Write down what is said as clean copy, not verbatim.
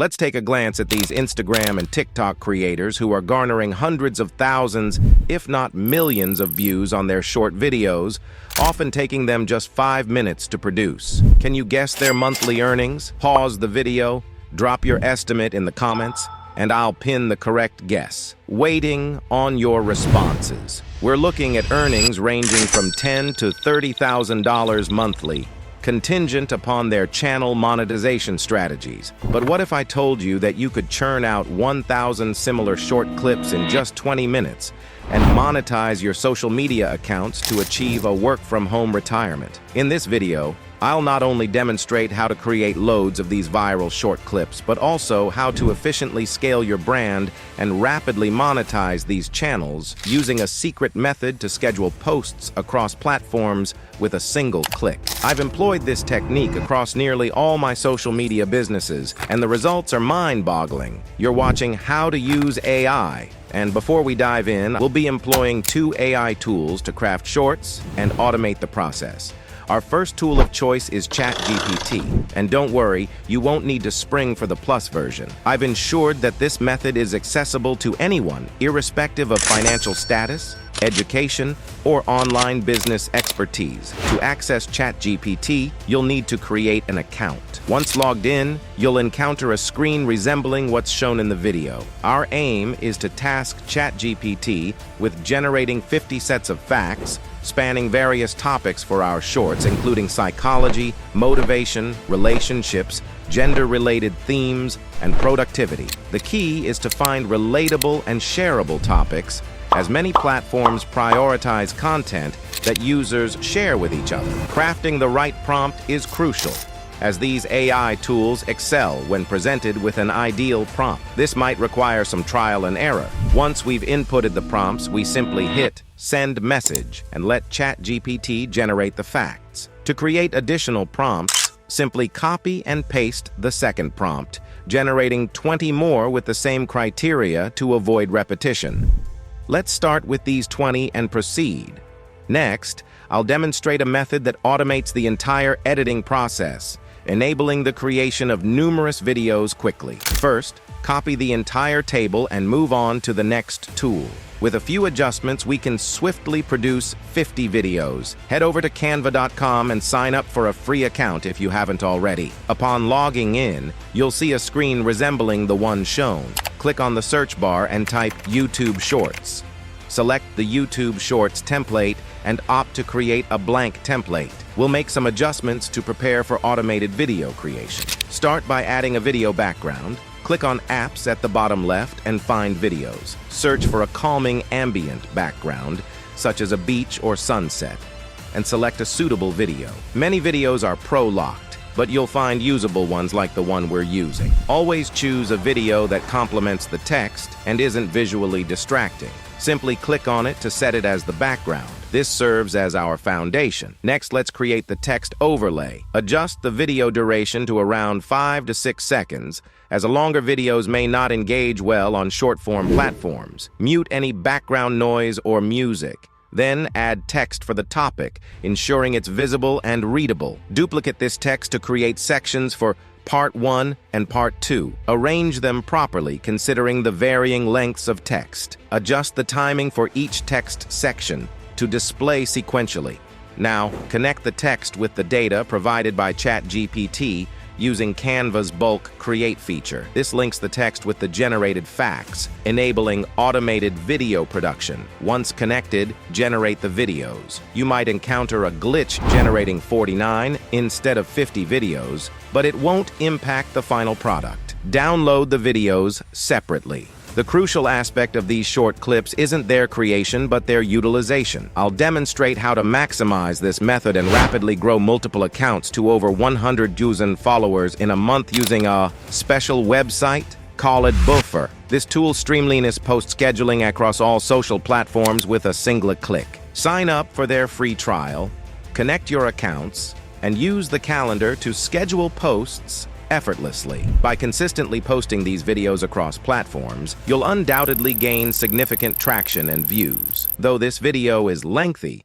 Let's take a glance at these Instagram and TikTok creators who are garnering hundreds of thousands, if not millions of views on their short videos, often taking them just 5 minutes to produce. Can you guess their monthly earnings? Pause the video, drop your estimate in the comments, and I'll pin the correct guess. Waiting on your responses. We're looking at earnings ranging from $10,000 to $30,000 monthly, contingent upon their channel monetization strategies. But what if I told you that you could churn out 1,000 similar short clips in just 20 minutes and monetize your social media accounts to achieve a work-from-home retirement? In this video, I'll not only demonstrate how to create loads of these viral short clips, but also how to efficiently scale your brand and rapidly monetize these channels using a secret method to schedule posts across platforms with a single click. I've employed this technique across nearly all my social media businesses, and the results are mind-boggling. You're watching How to Use AI. And before we dive in, we'll be employing 2 AI tools to craft shorts and automate the process. Our first tool of choice is ChatGPT, and don't worry, you won't need to spring for the Plus version. I've ensured that this method is accessible to anyone, irrespective of financial status, education, or online business expertise. To access ChatGPT, you'll need to create an account. Once logged in, you'll encounter a screen resembling what's shown in the video. Our aim is to task ChatGPT with generating 50 sets of facts, spanning various topics for our shorts, including psychology, motivation, relationships, gender-related themes, and productivity. The key is to find relatable and shareable topics, as many platforms prioritize content that users share with each other. Crafting the right prompt is crucial, as these AI tools excel when presented with an ideal prompt. This might require some trial and error. Once we've inputted the prompts, we simply hit Send Message and let ChatGPT generate the facts. To create additional prompts, simply copy and paste the second prompt, generating 20 more with the same criteria to avoid repetition. Let's start with these 20 and proceed. Next, I'll demonstrate a method that automates the entire editing process, enabling the creation of numerous videos quickly. First, copy the entire table and move on to the next tool. With a few adjustments, we can swiftly produce 50 videos. Head over to canva.com and sign up for a free account if you haven't already. Upon logging in, you'll see a screen resembling the one shown. Click on the search bar and type YouTube Shorts. Select the YouTube Shorts template and opt to create a blank template. We'll make some adjustments to prepare for automated video creation. Start by adding a video background. Click on Apps at the bottom left and find Videos. Search for a calming ambient background, such as a beach or sunset, and select a suitable video. Many videos are pro-locked, but you'll find usable ones like the one we're using. Always choose a video that complements the text and isn't visually distracting. Simply click on it to set it as the background. This serves as our foundation. Next, let's create the text overlay. Adjust the video duration to around 5 to 6 seconds, as longer videos may not engage well on short-form platforms. Mute any background noise or music. Then add text for the topic, ensuring it's visible and readable. Duplicate this text to create sections for Part 1 and Part 2. Arrange them properly, considering the varying lengths of text. Adjust the timing for each text section to display sequentially. Now, connect the text with the data provided by ChatGPT using Canva's bulk create feature. This links the text with the generated facts, enabling automated video production. Once connected, generate the videos. You might encounter a glitch generating 49 instead of 50 videos, but it won't impact the final product. Download the videos separately. The crucial aspect of these short clips isn't their creation, but their utilization. I'll demonstrate how to maximize this method and rapidly grow multiple accounts to over 100,000 followers in a month using a special website called Buffer. This tool streamlines post scheduling across all social platforms with a single click. Sign up for their free trial, connect your accounts, and use the calendar to schedule posts effortlessly. By consistently posting these videos across platforms, you'll undoubtedly gain significant traction and views. Though this video is lengthy,